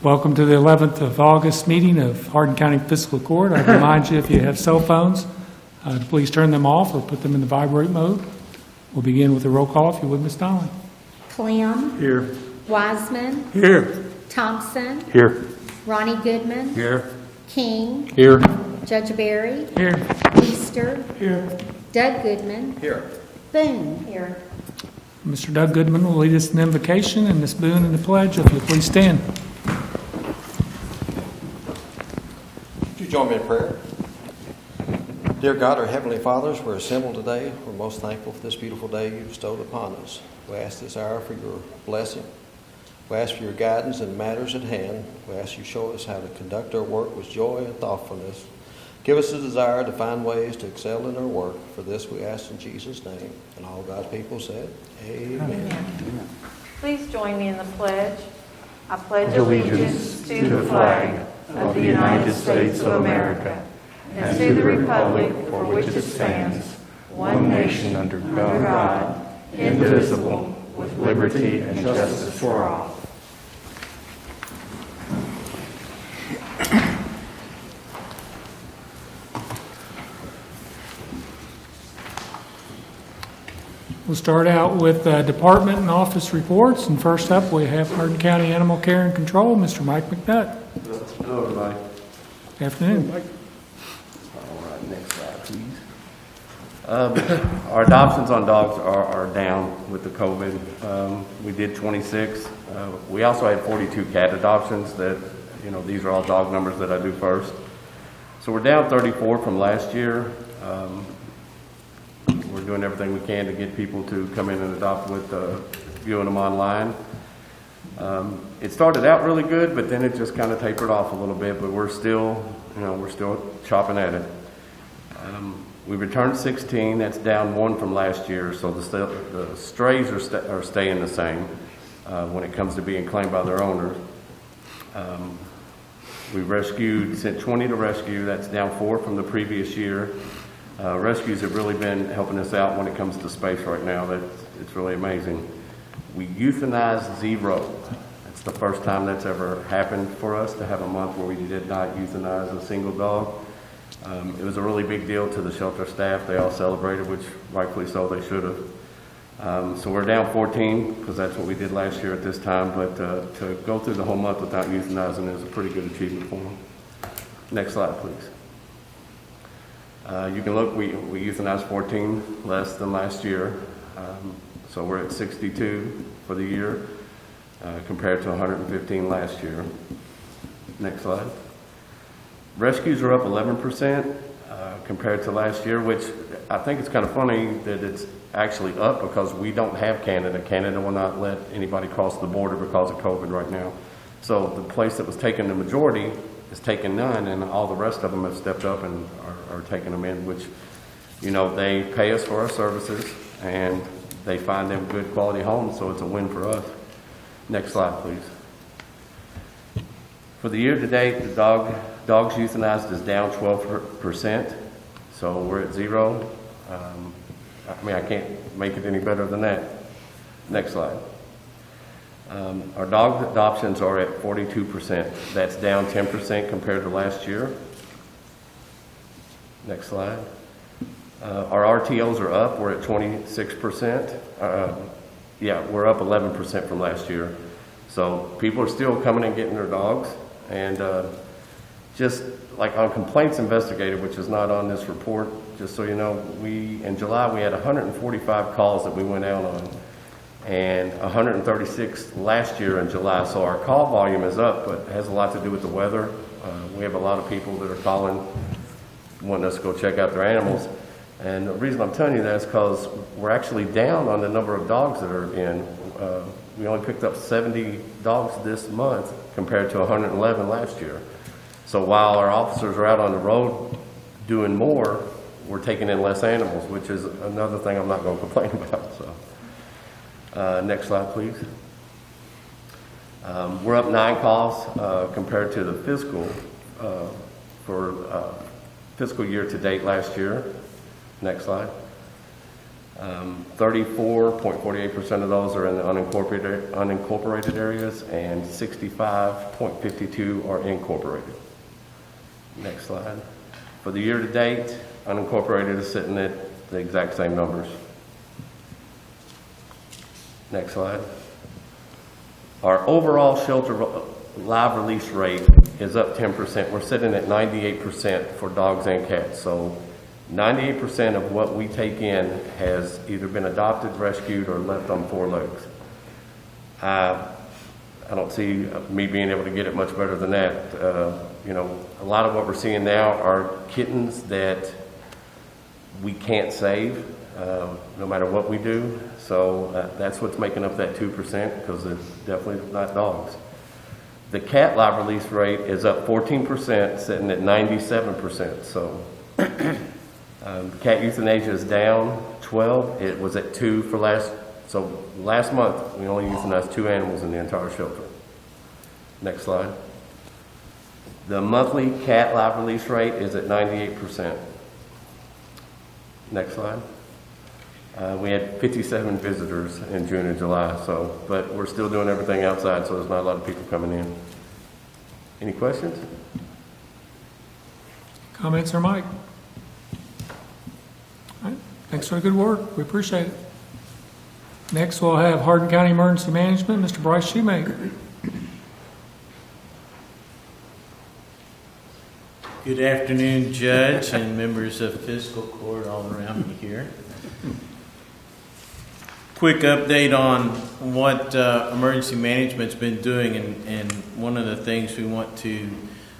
Welcome to the 11th of August meeting of Hardin County Fiscal Court. I remind you, if you have cell phones, to please turn them off or put them in the vibrate mode. We'll begin with a roll call, if you would, Ms. Donnelly. Clem. Here. Wiseman. Here. Thompson. Here. Ronnie Goodman. Here. King. Here. Judge Berry. Here. Easter. Here. Doug Goodman. Here. Boone. Here. Mr. Doug Goodman will lead us in invocation, and Ms. Boone in the pledge. If you'll please stand. Would you join me in prayer? Dear God, our Heavenly Fathers, we're assembled today. We're most thankful for this beautiful day you bestowed upon us. We ask this hour for your blessing. We ask for your guidance in matters at hand. We ask you show us how to conduct our work with joy and thoughtfulness. Give us a desire to find ways to excel in our work. For this we ask in Jesus' name. And all God's people said, Amen. Amen. Please join me in the pledge. I pledge allegiance to the flag of the United States of America and to the republic for which it stands, one nation under God, indivisible, with liberty and justice for all. We'll start out with department and office reports. And first up, we have Hardin County Animal Care and Control, Mr. Mike McNutt. Hello, everybody. Good afternoon. All right, next slide, please. Our adoptions on dogs are down with the COVID. We did 26. We also had 42 cat adoptions that, these are all dog numbers that I do first. So we're down 34 from last year. We're doing everything we can to get people to come in and adopt with viewing them online. It started out really good, but then it just kind of tapered off a little bit, but we're still chopping at it. We returned 16, that's down 1 from last year, so the strays are staying the same when it comes to being claimed by their owners. We sent 20 to rescue, that's down 4 from the previous year. Rescues have really been helping us out when it comes to space right now. It's really amazing. We euthanized 0. It's the first time that's ever happened for us to have a month where we did not euthanize a single dog. It was a really big deal to the shelter staff. They all celebrated, which rightfully so they should have. So we're down 14 because that's what we did last year at this time. But to go through the whole month without euthanizing is a pretty good achievement for them. Next slide, please. You can look, we euthanized 14 less than last year. So we're at 62 for the year compared to 115 last year. Next slide. Rescues are up 11% compared to last year, which I think it's kind of funny that it's actually up because we don't have Canada. Canada will not let anybody cross the border because of COVID right now. So the place that was taking the majority is taking none, and all the rest of them have stepped up and are taking them in, which, they pay us for our services and they find them good quality homes, so it's a win for us. Next slide, please. For the year to date, the dogs euthanized is down 12%, so we're at 0. I can't make it any better than that. Next slide. Our dog adoptions are at 42%. That's down 10% compared to last year. Next slide. Our RTOs are up. We're at 26%. We're up 11% from last year. So people are still coming and getting their dogs. And just like on complaints investigated, which is not on this report, just so you know, in July we had 145 calls that we went out on, and 136 last year in July. So our call volume is up, but it has a lot to do with the weather. We have a lot of people that are calling, wanting us to go check out their animals. And the reason I'm telling you that is because we're actually down on the number of dogs that are in. We only picked up 70 dogs this month compared to 111 last year. So while our officers are out on the road doing more, we're taking in less animals, which is another thing I'm not going to complain about. So, next slide, please. We're up 9 calls compared to the fiscal for fiscal year to date last year. Next slide. 34.48% of those are in the unincorporated areas, and 65.52 are incorporated. Next slide. For the year to date, unincorporated is sitting at the exact same numbers. Next slide. Our overall shelter live release rate is up 10%. We're sitting at 98% for dogs and cats. So 98% of what we take in has either been adopted, rescued, or left on 4 legs. I don't see me being able to get it much better than that. You know, a lot of what we're seeing now are kittens that we can't save, no matter what we do. So that's what's making up that 2%, because it's definitely not dogs. The cat live release rate is up 14%, sitting at 97%. So cat euthanasia is down 12. It was at 2 for last month. We only euthanized 2 animals in the entire shelter. Next slide. The monthly cat live release rate is at 98%. Next slide. We had 57 visitors in June and July, but we're still doing everything outside, so there's not a lot of people coming in. Any questions? Comments or Mike? All right. Thanks for the good work. We appreciate it. Next, we'll have Hardin County Emergency Management, Mr. Bryce Shumate. Good afternoon, Judge and members of Fiscal Court all around me here. Quick update on what emergency management's been doing, and one of the things we want to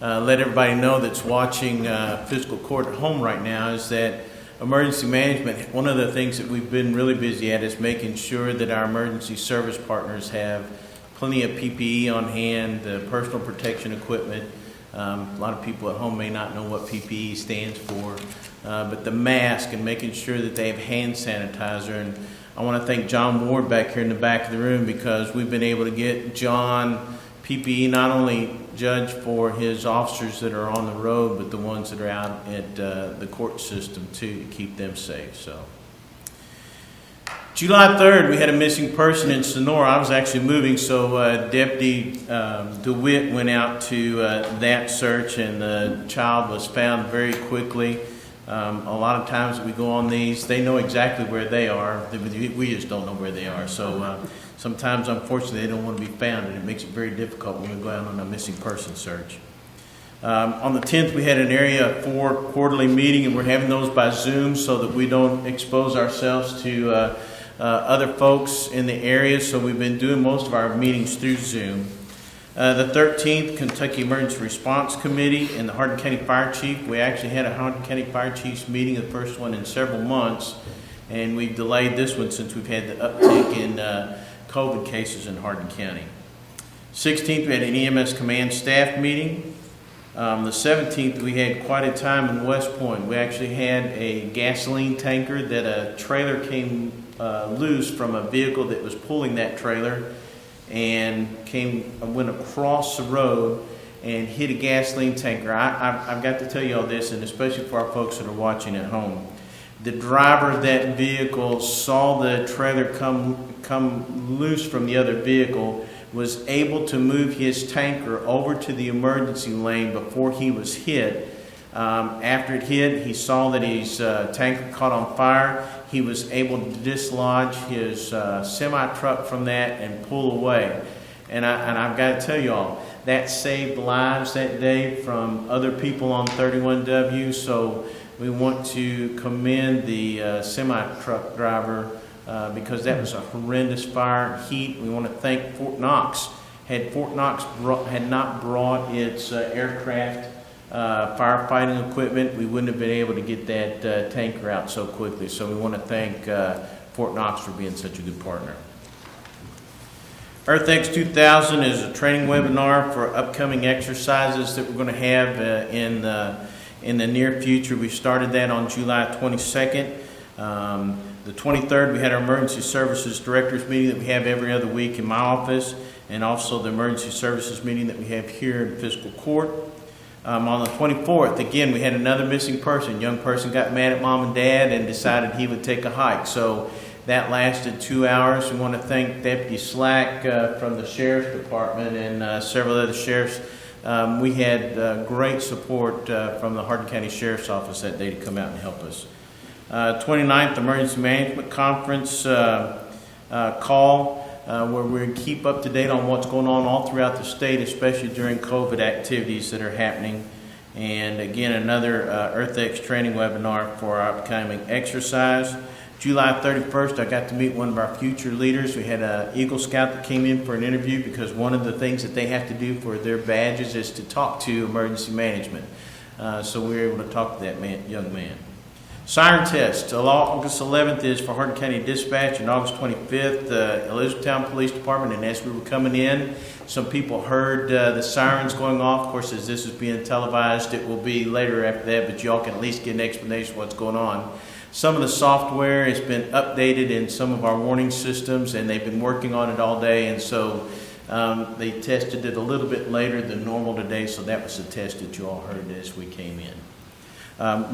let everybody know that's watching Fiscal Court at home right now is that emergency management, one of the things that we've been really busy at is making sure that our emergency service partners have plenty of PPE on hand, the personal protection equipment. A lot of people at home may not know what PPE stands for, but the mask, and making sure that they have hand sanitizer. And I want to thank John Ward back here in the back of the room, because we've been able to get John PPE, not only Judge for his officers that are on the road, but the ones that are out at the court system too, to keep them safe. So, July 3rd, we had a missing person in Sonora. I was actually moving, so Deputy DeWitt went out to that search, and the child was found very quickly. A lot of times we go on these, they know exactly where they are. We just don't know where they are. So sometimes, unfortunately, they don't want to be found, and it makes it very difficult when we go out on a missing person search. On the 10th, we had an Area 4 quarterly meeting, and we're having those by Zoom so that we don't expose ourselves to other folks in the area. So we've been doing most of our meetings through Zoom. The 13th, Kentucky Emergency Response Committee and the Hardin County Fire Chief. We actually had a Hardin County Fire Chiefs meeting, the first one in several months, and we've delayed this one since we've had the uptick in COVID cases in Hardin County. 16th, we had an EMS command staff meeting. The 17th, we had quite a time in West Point. We actually had a gasoline tanker that a trailer came loose from a vehicle that was pulling that trailer, and went across the road and hit a gasoline tanker. I've got to tell you all this, and especially for our folks that are watching at home. The driver of that vehicle saw the trailer come loose from the other vehicle, was able to move his tanker over to the emergency lane before he was hit. After it hit, he saw that his tanker caught on fire. He was able to dislodge his semi-truck from that and pull away. And I've got to tell you all, that saved lives that day from other people on 31W. So we want to commend the semi-truck driver because that was a horrendous fire, heat. We want to thank Fort Knox. Had Fort Knox had not brought its aircraft firefighting equipment, we wouldn't have been able to get that tanker out so quickly. So we want to thank Fort Knox for being such a good partner. EarthX 2000 is a training webinar for upcoming exercises that we're going to have in the near future. We started that on July 22nd. The 23rd, we had our Emergency Services Directors meeting that we have every other week in my office, and also the Emergency Services meeting that we have here in Fiscal Court. On the 24th, again, we had another missing person. Young person got mad at mom and dad and decided he would take a hike. So that lasted 2 hours. We want to thank Deputy Slack from the Sheriff's Department and several other sheriffs. We had great support from the Hardin County Sheriff's Office that day to come out and help us. 29th, Emergency Management Conference call. Where we keep up to date on what's going on all throughout the state, especially during COVID activities that are happening. And again, another EarthX training webinar for our upcoming exercise. July 31st, I got to meet one of our future leaders. We had an Eagle Scout that came in for an interview because one of the things that they have to do for their badges is to talk to emergency management. So we were able to talk to that young man. Siren test. August 11th is for Hardin County Dispatch, and August 25th, Elizabethtown Police Department. And as we were coming in, some people heard the sirens going off. Of course, as this is being televised, it will be later after that, but y'all can at least get an explanation of what's going on. Some of the software has been updated in some of our warning systems, and they've been working on it all day. And so they tested it a little bit later than normal today, so that was the test that you all heard as we came in.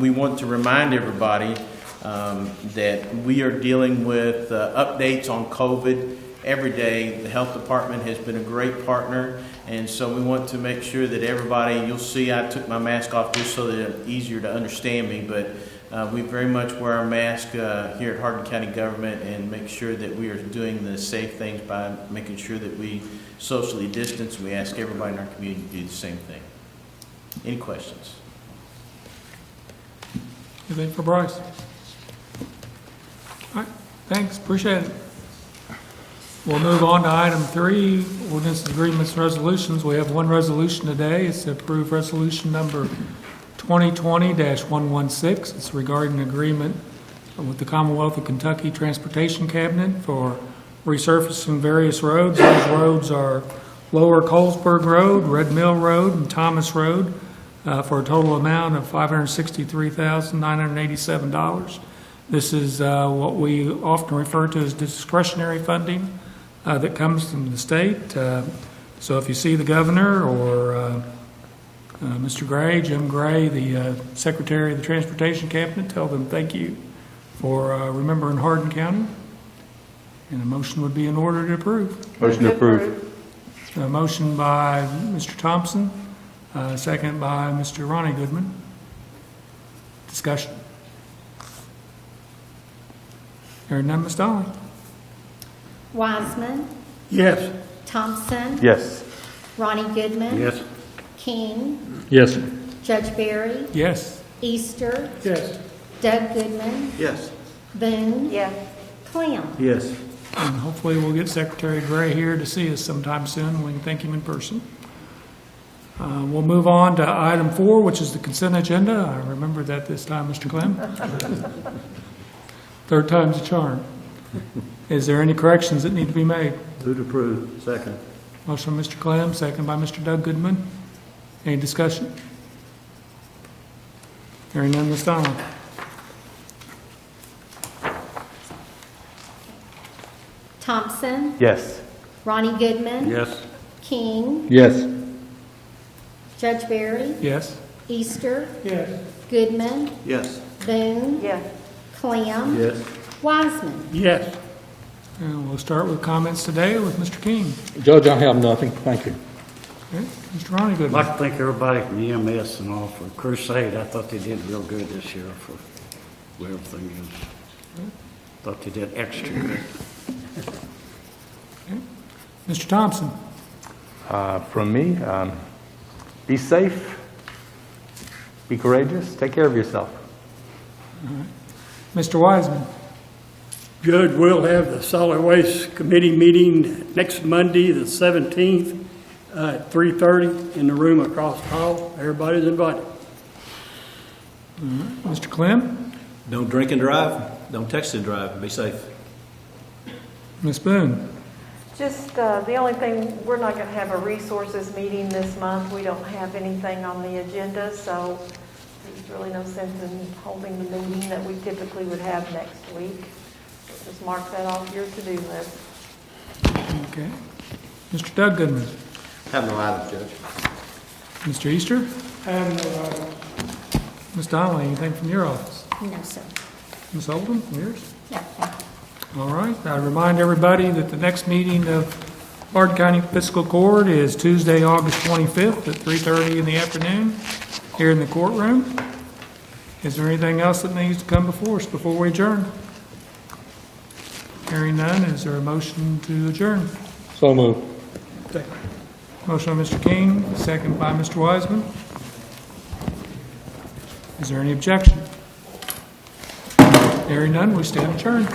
We want to remind everybody that we are dealing with updates on COVID every day. The health department has been a great partner, and so we want to make sure that everybody, you'll see I took my mask off just so that it's easier to understand me, but we very much wear our mask here at Hardin County government and make sure that we are doing the safe things by making sure that we socially distance. We ask everybody in our community to do the same thing. Any questions? Anything for Bryce? All right, thanks, appreciate it. We'll move on to item 3, ordinance agreements and resolutions. We have one resolution today. It's to approve resolution number 2020-116. It's regarding an agreement with the Commonwealth of Kentucky Transportation Cabinet for resurfacing various roads. Those roads are Lower Colesburg Road, Red Mill Road, and Thomas Road, for a total amount of $563,987. This is what we often refer to as discretionary funding that comes from the state. So if you see the governor or Mr. Gray, Jim Gray, the Secretary of the Transportation Cabinet, tell them thank you for remembering Hardin County. And a motion would be in order to approve. Motion to approve. A motion by Mr. Thompson. Second by Mr. Ronnie Goodman. Discussion. Hearing none, Ms. Dolly. Wiseman, Yes. Thompson, Yes. Ronnie Goodman. Yes. King, Yes. Judge Barry, Yes. Easter, Yes. Doug Goodman, Yes. Boone, Yes. Clem. Yes. And hopefully we'll get Secretary Gray here to see us sometime soon. We can thank him in person. We'll move on to item 4, which is the consent agenda. I remember that this time, Mr. Clem. Third time's a charm. Is there any corrections that need to be made? Move to approve. Second. Motion by Mr. Clem, second by Mr. Doug Goodman. Any discussion? Hearing none, Ms. Donald. Thompson, Yes. Ronnie Goodman, Yes. King, Yes. Judge Barry, Yes? Easter, Yes. Goodman, Yes. Boone, Yes. Clem, Yes. Wiseman. Yes. And we'll start with comments today with Mr. King. Judge, I have nothing. Thank you. Okay, Mr. Ronnie I'd Goodman. like to thank everybody from EMS and all for Crusade. I thought they did real good this year for where everything is. Thought they did extra good. Mr. Thompson. From me, be safe, be courageous, take care of yourself. Mr. Wiseman. Judge, we'll have the Solid Waste Committee meeting next Monday, the 17th, at 3:30 in the room across the hall. Everybody's invited. Mr. Clem. Don't drink and drive. Don't text and drive. Be safe. Ms. Boone. Just the only thing, we're not going to have a resources meeting this month. We don't have anything on the agenda, so there's really no sense in holding the meeting that we typically would have next week. So just mark that off your to-do list. Okay. Mr. Doug Goodman. Have no items, Judge. Mr. Easter? Ms. Donnelly, anything from your office? No, sir. Ms. Oldham, from yours? No, thank you. All right. I remind everybody that the next meeting of Hardin County Fiscal Court is Tuesday, August 25th at 3:30 in the afternoon here in the courtroom. Is there anything else that needs to come before us before we adjourn? Hearing none, is there a motion to adjourn? So moved. Motion by Mr. King, second by Mr. Wiseman. Is there any objection? Hearing none, we stand adjourned.